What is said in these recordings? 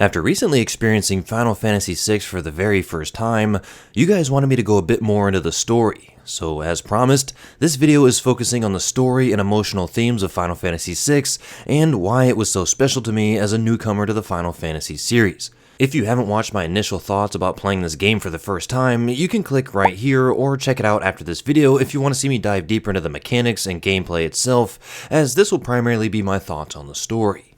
After recently experiencing Final Fantasy VI for the very first time, you guys wanted me to go a bit more into the story. So as promised, this video is focusing on the story and emotional themes of Final Fantasy VI and why it was so special to me as a newcomer to the Final Fantasy series. If you haven't watched my initial thoughts about playing this game for the first time, you can click right here or check it out after this video if you want to see me dive deeper into the mechanics and gameplay itself, as this will primarily be my thoughts on the story.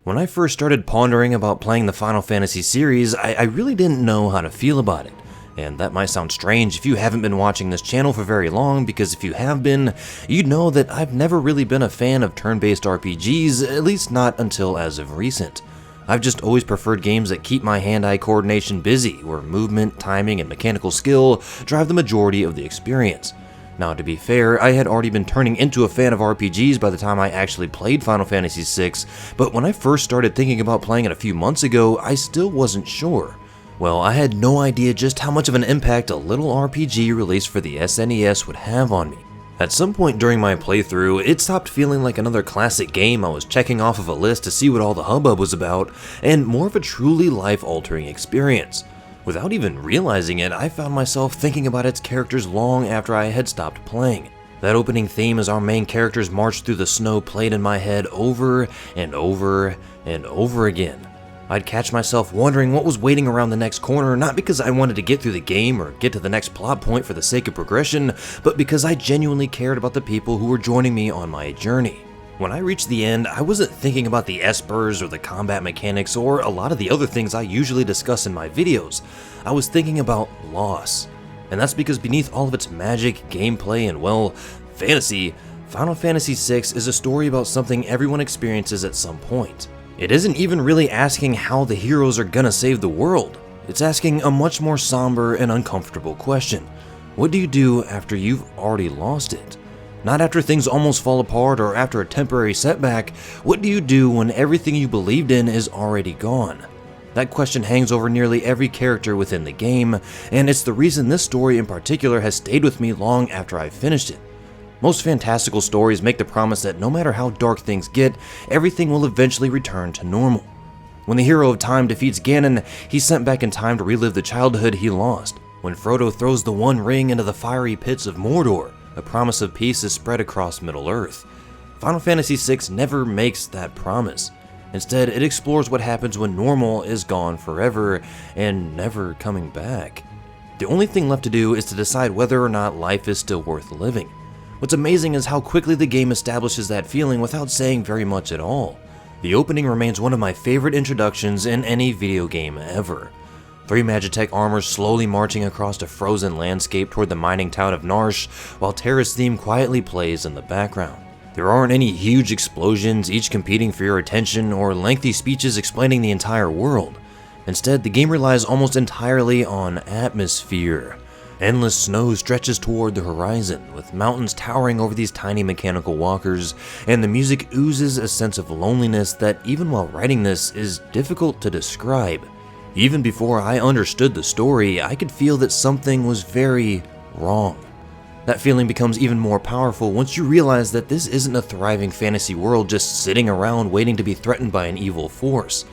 When I first started pondering about playing the Final Fantasy series, I really didn't know how to feel about it. And that might sound strange if you haven't been watching this channel for very long, because if you have been, you'd know that I've never really been a fan of turn-based RPGs, at least not until as of recent. I've just always preferred games that keep my hand-eye coordination busy, where movement, timing, and mechanical skill drive the majority of the experience. Now, to be fair, I had already been turning into a fan of RPGs by the time I actually played Final Fantasy VI, but when I first started thinking about playing it a few months ago, I still wasn't sure. Well, I had no idea just how much of an impact a little RPG released for the SNES would have on me. At some point during my playthrough, it stopped feeling like another classic game I was checking off of a list to see what all the hubbub was about, and more of a truly life-altering experience. Without even realizing it, I found myself thinking about its characters long after I had stopped playing. That opening theme as our main characters marched through the snow played in my head over and over and over again. I'd catch myself wondering what was waiting around the next corner, not because I wanted to get through the game or get to the next plot point for the sake of progression, but because I genuinely cared about the people who were joining me on my journey. When I reached the end, I wasn't thinking about the espers or the combat mechanics or a lot of the other things I usually discuss in my videos. I was thinking about loss. And that's because beneath all of its magic, gameplay, and well, fantasy, Final Fantasy VI is a story about something everyone experiences at some point. It isn't even really asking how the heroes are gonna save the world. It's asking a much more somber and uncomfortable question. What do you do after you've already lost it? Not after things almost fall apart or after a temporary setback. What do you do when everything you believed in is already gone? That question hangs over nearly every character within the game, and it's the reason this story in particular has stayed with me long after I've finished it. Most fantastical stories make the promise that no matter how dark things get, everything will eventually return to normal. When the hero of time defeats Ganon, he's sent back in time to relive the childhood he lost. When Frodo throws the One Ring into the fiery pits of Mordor, a promise of peace is spread across Middle-earth. Final Fantasy VI never makes that promise. Instead, it explores what happens when normal is gone forever and never coming back. The only thing left to do is to decide whether or not life is still worth living. What's amazing is how quickly the game establishes that feeling without saying very much at all. The opening remains one of my favorite introductions in any video game ever. 3 Magitech armors slowly marching across a frozen landscape toward the mining town of Narsh, while Terra's theme quietly plays in the background. There aren't any huge explosions, each competing for your attention, or lengthy speeches explaining the entire world. Instead, the game relies almost entirely on atmosphere. Endless snow stretches toward the horizon, with mountains towering over these tiny mechanical walkers, and the music oozes a sense of loneliness that, even while writing this, is difficult to describe. Even before I understood the story, I could feel that something was very wrong. That feeling becomes even more powerful once you realize that this isn't a thriving fantasy world just sitting around waiting to be threatened by an evil force.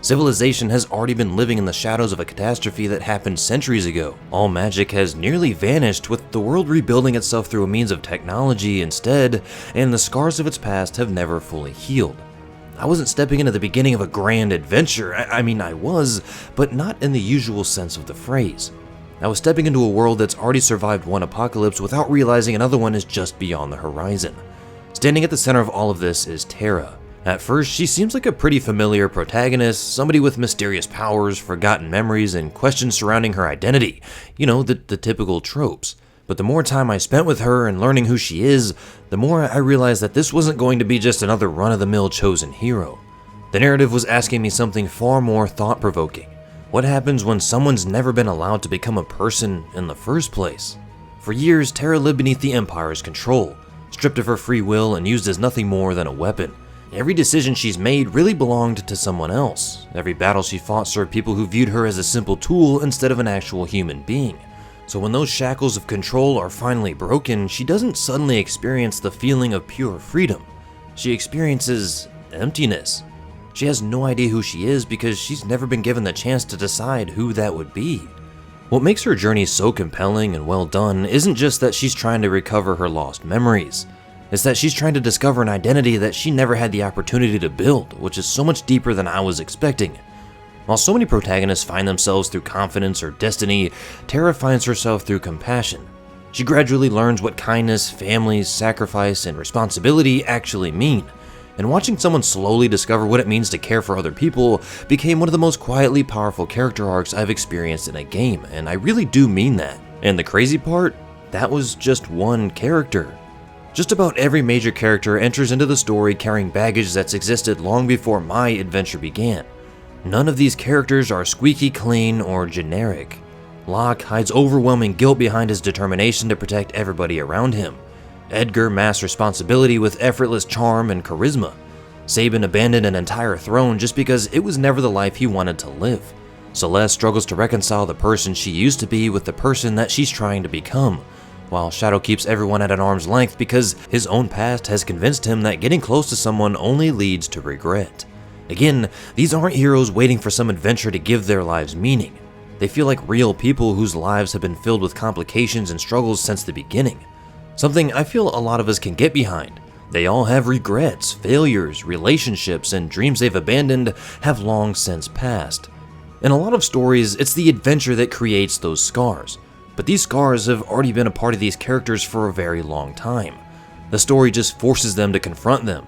Civilization has already been living in the shadows of a catastrophe that happened centuries ago. All magic has nearly vanished, with the world rebuilding itself through a means of technology instead, and the scars of its past have never fully healed. I wasn't stepping into the beginning of a grand adventure. I mean, I was, but not in the usual sense of the phrase. I was stepping into a world that's already survived one apocalypse without realizing another one is just beyond the horizon. Standing at the center of all of this is Terra. At first, she seems like a pretty familiar protagonist, somebody with mysterious powers, forgotten memories, and questions surrounding her identity. You know, the typical tropes. But the more time I spent with her and learning who she is, the more I realized that this wasn't going to be just another run-of-the-mill chosen hero. The narrative was asking me something far more thought-provoking. What happens when someone's never been allowed to become a person in the first place? For years, Terra lived beneath the Empire's control, stripped of her free will and used as nothing more than a weapon. Every decision she's made really belonged to someone else. Every battle she fought served people who viewed her as a simple tool instead of an actual human being. So when those shackles of control are finally broken, she doesn't suddenly experience the feeling of pure freedom. She experiences emptiness. She has no idea who she is because she's never been given the chance to decide who that would be. What makes her journey so compelling and well done isn't just that she's trying to recover her lost memories. It's that she's trying to discover an identity that she never had the opportunity to build, which is so much deeper than I was expecting. While so many protagonists find themselves through confidence or destiny, Tara finds herself through compassion. She gradually learns what kindness, family, sacrifice, and responsibility actually mean. And watching someone slowly discover what it means to care for other people became one of the most quietly powerful character arcs I've experienced in a game, and I really do mean that. And the crazy part? That was just one character. Just about every major character enters into the story carrying baggage that's existed long before my adventure began. None of these characters are squeaky clean or generic. Locke hides overwhelming guilt behind his determination to protect everybody around him. Edgar masks responsibility with effortless charm and charisma. Sabin abandoned an entire throne just because it was never the life he wanted to live. Celeste struggles to reconcile the person she used to be with the person that she's trying to become, while Shadow keeps everyone at an arm's length because his own past has convinced him that getting close to someone only leads to regret. Again, these aren't heroes waiting for some adventure to give their lives meaning. They feel like real people whose lives have been filled with complications and struggles since the beginning. Something I feel a lot of us can get behind. They all have regrets, failures, relationships, and dreams they've abandoned have long since passed. In a lot of stories, it's the adventure that creates those scars. But these scars have already been a part of these characters for a very long time. The story just forces them to confront them.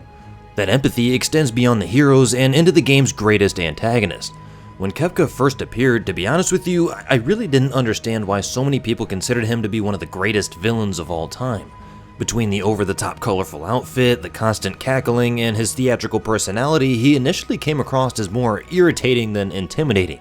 That empathy extends beyond the heroes and into the game's greatest antagonist. When Kefka first appeared, to be honest with you, I really didn't understand why so many people considered him to be one of the greatest villains of all time. Between the over-the-top colorful outfit, the constant cackling, and his theatrical personality, he initially came across as more irritating than intimidating.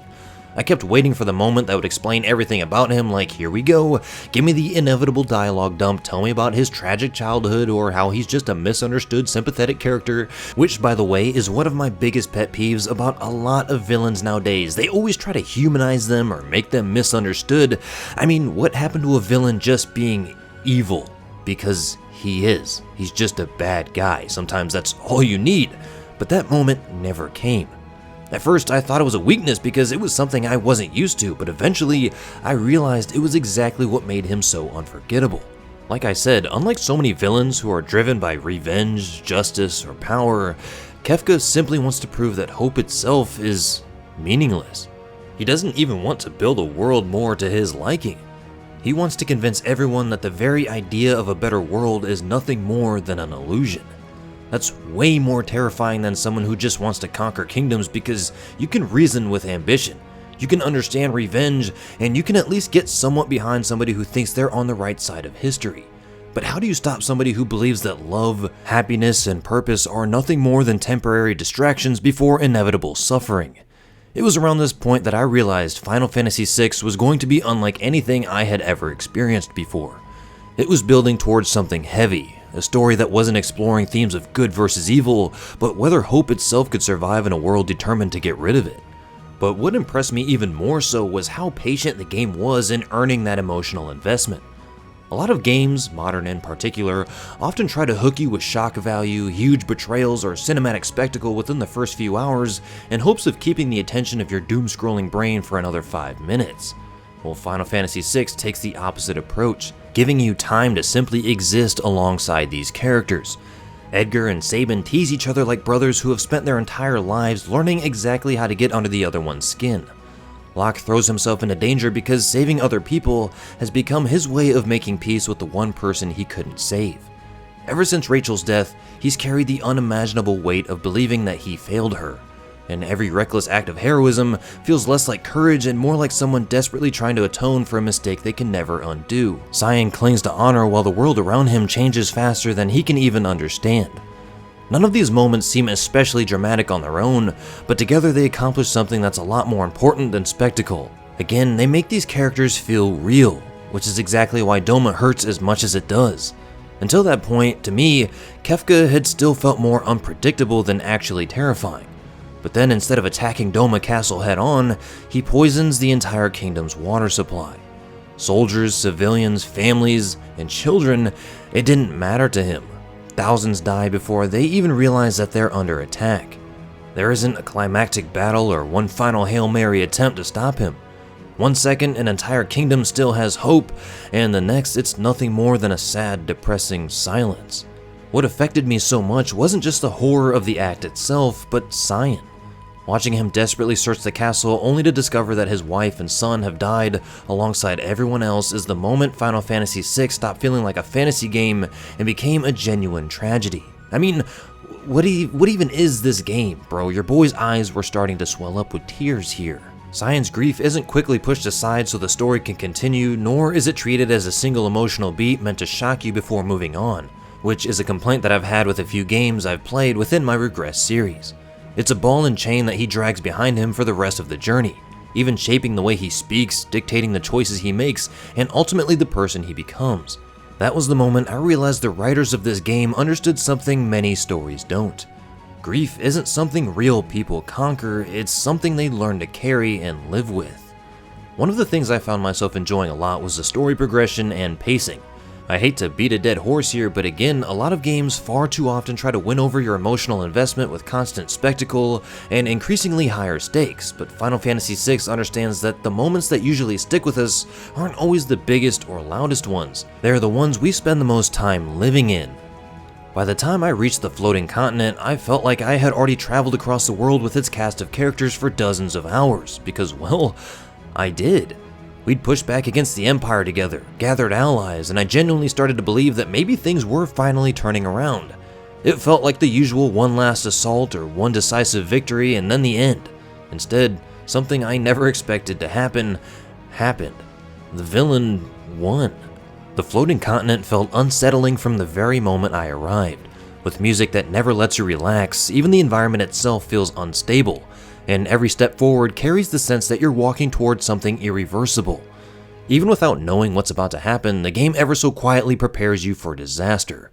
I kept waiting for the moment that would explain everything about him, like, here we go, give me the inevitable dialogue dump, tell me about his tragic childhood, or how he's just a misunderstood, sympathetic character, which, by the way, is one of my biggest pet peeves about a lot of villains nowadays. They always try to humanize them or make them misunderstood. I mean, what happened to a villain just being evil? Because he is. He's just a bad guy. Sometimes that's all you need. But that moment never came. At first, I thought it was a weakness because it was something I wasn't used to, but eventually, I realized it was exactly what made him so unforgettable. Like I said, unlike so many villains who are driven by revenge, justice, or power, Kefka simply wants to prove that hope itself is meaningless. He doesn't even want to build a world more to his liking. He wants to convince everyone that the very idea of a better world is nothing more than an illusion. That's way more terrifying than someone who just wants to conquer kingdoms because you can reason with ambition, you can understand revenge, and you can at least get somewhat behind somebody who thinks they're on the right side of history. But how do you stop somebody who believes that love, happiness, and purpose are nothing more than temporary distractions before inevitable suffering? It was around this point that I realized Final Fantasy VI was going to be unlike anything I had ever experienced before. It was building towards something heavy, a story that wasn't exploring themes of good versus evil, but whether hope itself could survive in a world determined to get rid of it. But what impressed me even more so was how patient the game was in earning that emotional investment. A lot of games, modern in particular, often try to hook you with shock value, huge betrayals, or cinematic spectacle within the first few hours in hopes of keeping the attention of your doom-scrolling brain for another 5 minutes. Well, Final Fantasy VI takes the opposite approach, giving you time to simply exist alongside these characters. Edgar and Sabin tease each other like brothers who have spent their entire lives learning exactly how to get under the other one's skin. Locke throws himself into danger because saving other people has become his way of making peace with the one person he couldn't save. Ever since Rachel's death, he's carried the unimaginable weight of believing that he failed her, and every reckless act of heroism feels less like courage and more like someone desperately trying to atone for a mistake they can never undo. Cyan clings to honor while the world around him changes faster than he can even understand. None of these moments seem especially dramatic on their own, but together they accomplish something that's a lot more important than spectacle. Again, they make these characters feel real, which is exactly why Doma hurts as much as it does. Until that point, to me, Kefka had still felt more unpredictable than actually terrifying. But then instead of attacking Doma Castle head-on, he poisons the entire kingdom's water supply. Soldiers, civilians, families, and children, it didn't matter to him. Thousands die before they even realize that they're under attack. There isn't a climactic battle or one final Hail Mary attempt to stop him. One second, an entire kingdom still has hope, and the next, it's nothing more than a sad, depressing silence. What affected me so much wasn't just the horror of the act itself, but Cyan. Watching him desperately search the castle only to discover that his wife and son have died alongside everyone else is the moment Final Fantasy VI stopped feeling like a fantasy game and became a genuine tragedy. I mean, what even is this game, bro? Your boy's eyes were starting to swell up with tears here. Cyan's grief isn't quickly pushed aside so the story can continue, nor is it treated as a single emotional beat meant to shock you before moving on, which is a complaint that I've had with a few games I've played within my Regress series. It's a ball and chain that he drags behind him for the rest of the journey, even shaping the way he speaks, dictating the choices he makes, and ultimately the person he becomes. That was the moment I realized the writers of this game understood something many stories don't. Grief isn't something real people conquer, it's something they learn to carry and live with. One of the things I found myself enjoying a lot was the story progression and pacing. I hate to beat a dead horse here, but again, a lot of games far too often try to win over your emotional investment with constant spectacle and increasingly higher stakes, but Final Fantasy VI understands that the moments that usually stick with us aren't always the biggest or loudest ones. They're the ones we spend the most time living in. By the time I reached the floating continent, I felt like I had already traveled across the world with its cast of characters for dozens of hours, because, well, I did. We'd pushed back against the Empire together, gathered allies, and I genuinely started to believe that maybe things were finally turning around. It felt like the usual one last assault or one decisive victory and then the end. Instead, something I never expected to happen, happened. The villain won. The floating continent felt unsettling from the very moment I arrived. With music that never lets you relax, even the environment itself feels unstable, and every step forward carries the sense that you're walking towards something irreversible. Even without knowing what's about to happen, the game ever so quietly prepares you for disaster.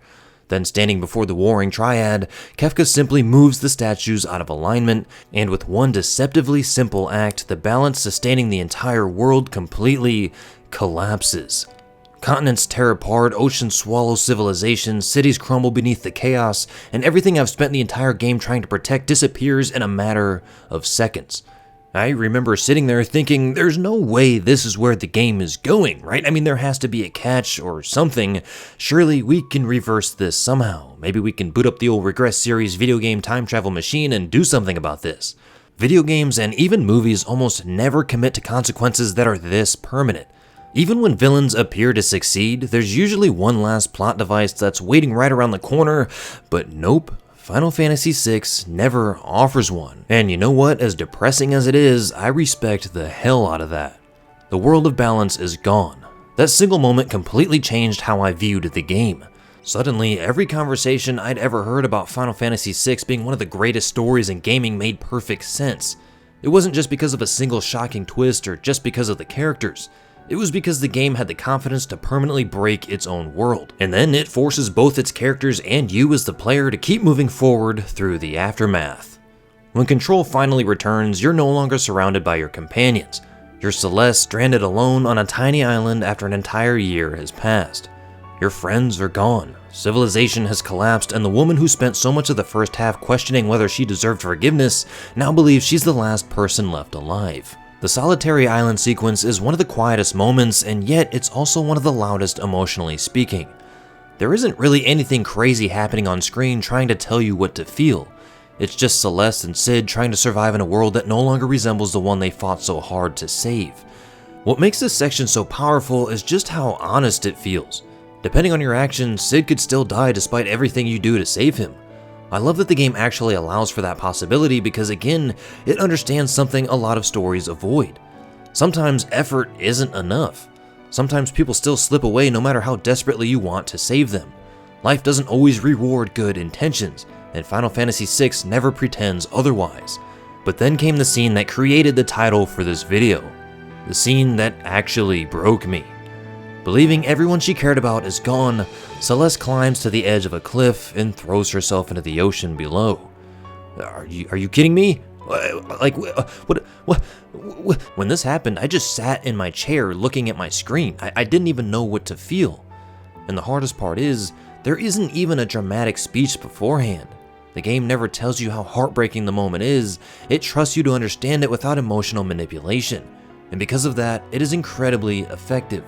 Then standing before the warring triad, Kefka simply moves the statues out of alignment, and with one deceptively simple act, the balance sustaining the entire world completely collapses. Continents tear apart, oceans swallow civilizations, cities crumble beneath the chaos, and everything I've spent the entire game trying to protect disappears in a matter of seconds. I remember sitting there thinking, there's no way this is where the game is going, right? I mean, there has to be a catch or something. Surely we can reverse this somehow. Maybe we can boot up the old Regress series video game time travel machine and do something about this. Video games and even movies almost never commit to consequences that are this permanent. Even when villains appear to succeed, there's usually one last plot device that's waiting right around the corner, but nope, Final Fantasy VI never offers one. And you know what, as depressing as it is, I respect the hell out of that. The world of balance is gone. That single moment completely changed how I viewed the game. Suddenly, every conversation I'd ever heard about Final Fantasy VI being one of the greatest stories in gaming made perfect sense. It wasn't just because of a single shocking twist or just because of the characters. It was because the game had the confidence to permanently break its own world, and then it forces both its characters and you as the player to keep moving forward through the aftermath. When control finally returns, you're no longer surrounded by your companions. You're Celeste stranded alone on a tiny island after an entire year has passed. Your friends are gone, civilization has collapsed, and the woman who spent so much of the first half questioning whether she deserved forgiveness now believes she's the last person left alive. The solitary island sequence is one of the quietest moments, and yet it's also one of the loudest emotionally speaking. There isn't really anything crazy happening on screen trying to tell you what to feel. It's just Celeste and Cid trying to survive in a world that no longer resembles the one they fought so hard to save. What makes this section so powerful is just how honest it feels. Depending on your actions, Cid could still die despite everything you do to save him. I love that the game actually allows for that possibility because, again, it understands something a lot of stories avoid. Sometimes effort isn't enough. Sometimes people still slip away no matter how desperately you want to save them. Life doesn't always reward good intentions, and Final Fantasy VI never pretends otherwise. But then came the scene that created the title for this video. The scene that actually broke me. Believing everyone she cared about is gone, Celeste climbs to the edge of a cliff and throws herself into the ocean below. Are you kidding me? Like, what? When this happened, I just sat in my chair looking at my screen. I didn't even know what to feel. And the hardest part is, there isn't even a dramatic speech beforehand. The game never tells you how heartbreaking the moment is, it trusts you to understand it without emotional manipulation, and because of that, it is incredibly effective.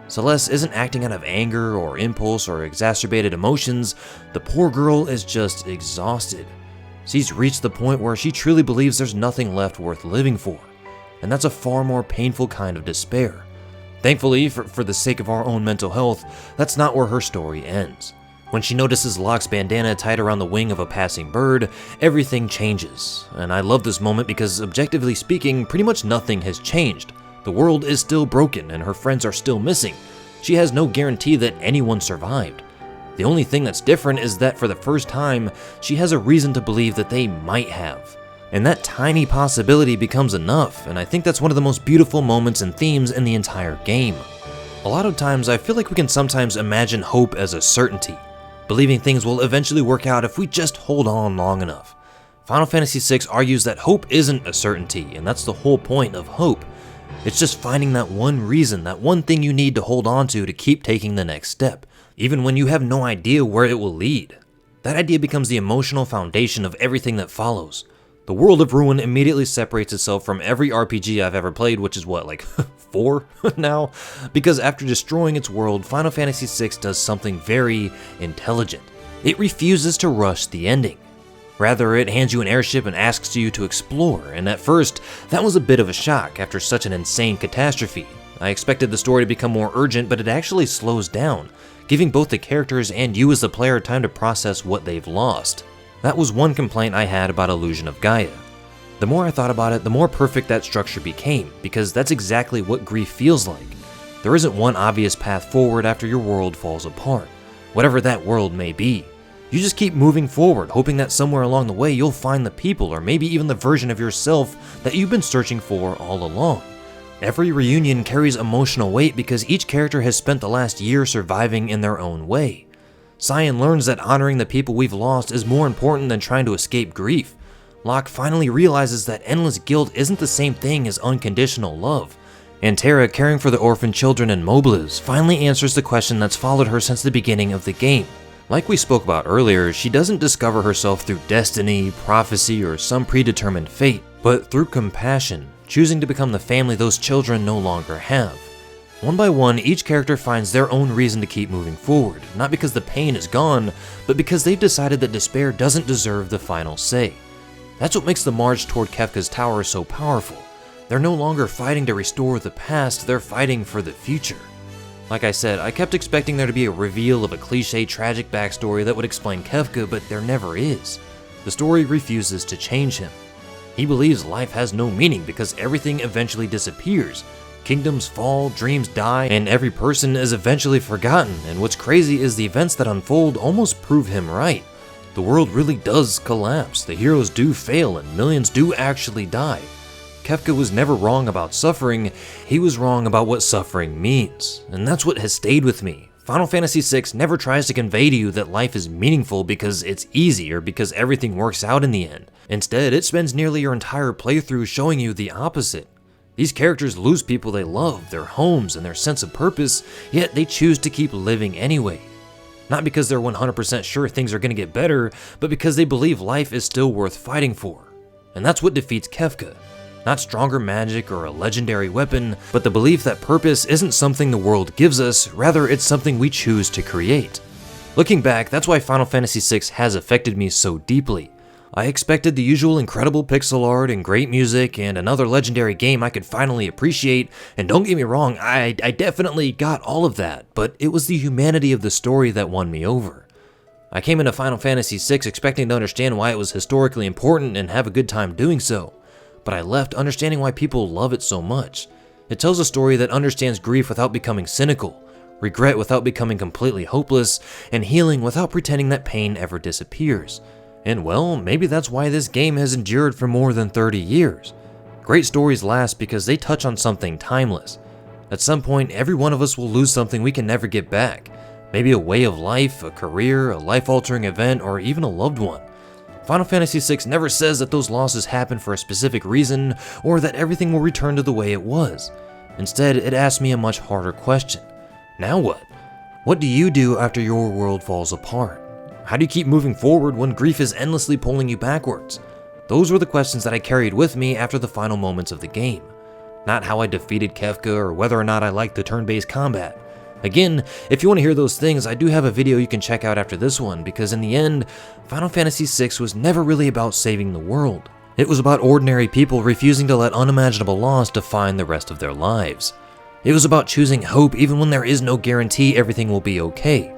Celeste isn't acting out of anger or impulse or exacerbated emotions, the poor girl is just exhausted. She's reached the point where she truly believes there's nothing left worth living for, and that's a far more painful kind of despair. Thankfully, for the sake of our own mental health, that's not where her story ends. When she notices Locke's bandana tied around the wing of a passing bird, everything changes, and I love this moment because objectively speaking, pretty much nothing has changed. The world is still broken and her friends are still missing. She has no guarantee that anyone survived. The only thing that's different is that for the first time, she has a reason to believe that they might have. And that tiny possibility becomes enough, and I think that's one of the most beautiful moments and themes in the entire game. A lot of times, I feel like we can sometimes imagine hope as a certainty, believing things will eventually work out if we just hold on long enough. Final Fantasy VI argues that hope isn't a certainty, and that's the whole point of hope. It's just finding that one reason, that one thing you need to hold on to keep taking the next step, even when you have no idea where it will lead. That idea becomes the emotional foundation of everything that follows. The world of Ruin immediately separates itself from every RPG I've ever played, which is what, like 4 now? Because after destroying its world, Final Fantasy VI does something very intelligent. It refuses to rush the ending. Rather, it hands you an airship and asks you to explore, and at first, that was a bit of a shock after such an insane catastrophe. I expected the story to become more urgent, but it actually slows down, giving both the characters and you as the player time to process what they've lost. That was one complaint I had about Illusion of Gaia. The more I thought about it, the more perfect that structure became, because that's exactly what grief feels like. There isn't one obvious path forward after your world falls apart, whatever that world may be. You just keep moving forward, hoping that somewhere along the way you'll find the people or maybe even the version of yourself that you've been searching for all along. Every reunion carries emotional weight because each character has spent the last year surviving in their own way. Cyan learns that honoring the people we've lost is more important than trying to escape grief. Locke finally realizes that endless guilt isn't the same thing as unconditional love. And Terra, caring for the orphan children in Mobliz, finally answers the question that's followed her since the beginning of the game. Like we spoke about earlier, she doesn't discover herself through destiny, prophecy, or some predetermined fate, but through compassion, choosing to become the family those children no longer have. One by one, each character finds their own reason to keep moving forward, not because the pain is gone, but because they've decided that despair doesn't deserve the final say. That's what makes the march toward Kefka's tower so powerful. They're no longer fighting to restore the past, they're fighting for the future. Like I said, I kept expecting there to be a reveal of a cliché tragic backstory that would explain Kefka, but there never is. The story refuses to change him. He believes life has no meaning because everything eventually disappears. Kingdoms fall, dreams die, and every person is eventually forgotten, and what's crazy is the events that unfold almost prove him right. The world really does collapse, the heroes do fail, and millions do actually die. Kefka was never wrong about suffering, he was wrong about what suffering means, and that's what has stayed with me. Final Fantasy VI never tries to convey to you that life is meaningful because it's easy or because everything works out in the end. Instead, it spends nearly your entire playthrough showing you the opposite. These characters lose people they love, their homes, and their sense of purpose, yet they choose to keep living anyway. Not because they're 100% sure things are going to get better, but because they believe life is still worth fighting for. And that's what defeats Kefka. Not stronger magic or a legendary weapon, but the belief that purpose isn't something the world gives us, rather it's something we choose to create. Looking back, that's why Final Fantasy VI has affected me so deeply. I expected the usual incredible pixel art and great music and another legendary game I could finally appreciate, and don't get me wrong, I definitely got all of that, but it was the humanity of the story that won me over. I came into Final Fantasy VI expecting to understand why it was historically important and have a good time doing so, but I left understanding why people love it so much. It tells a story that understands grief without becoming cynical, regret without becoming completely hopeless, and healing without pretending that pain ever disappears. And well, maybe that's why this game has endured for more than 30 years. Great stories last because they touch on something timeless. At some point, every one of us will lose something we can never get back. Maybe a way of life, a career, a life-altering event, or even a loved one. Final Fantasy VI never says that those losses happen for a specific reason, or that everything will return to the way it was. Instead, it asks me a much harder question. Now what? What do you do after your world falls apart? How do you keep moving forward when grief is endlessly pulling you backwards? Those were the questions that I carried with me after the final moments of the game. Not how I defeated Kefka or whether or not I liked the turn-based combat. Again, if you want to hear those things, I do have a video you can check out after this one, because in the end, Final Fantasy VI was never really about saving the world. It was about ordinary people refusing to let unimaginable loss define the rest of their lives. It was about choosing hope even when there is no guarantee everything will be okay.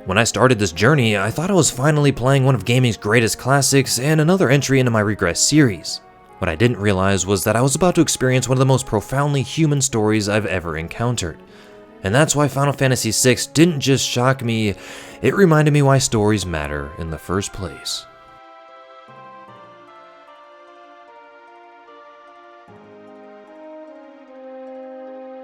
When I started this journey, I thought I was finally playing one of gaming's greatest classics and another entry into my Regress series. What I didn't realize was that I was about to experience one of the most profoundly human stories I've ever encountered. And that's why Final Fantasy VI didn't just shock me, it reminded me why stories matter in the first place.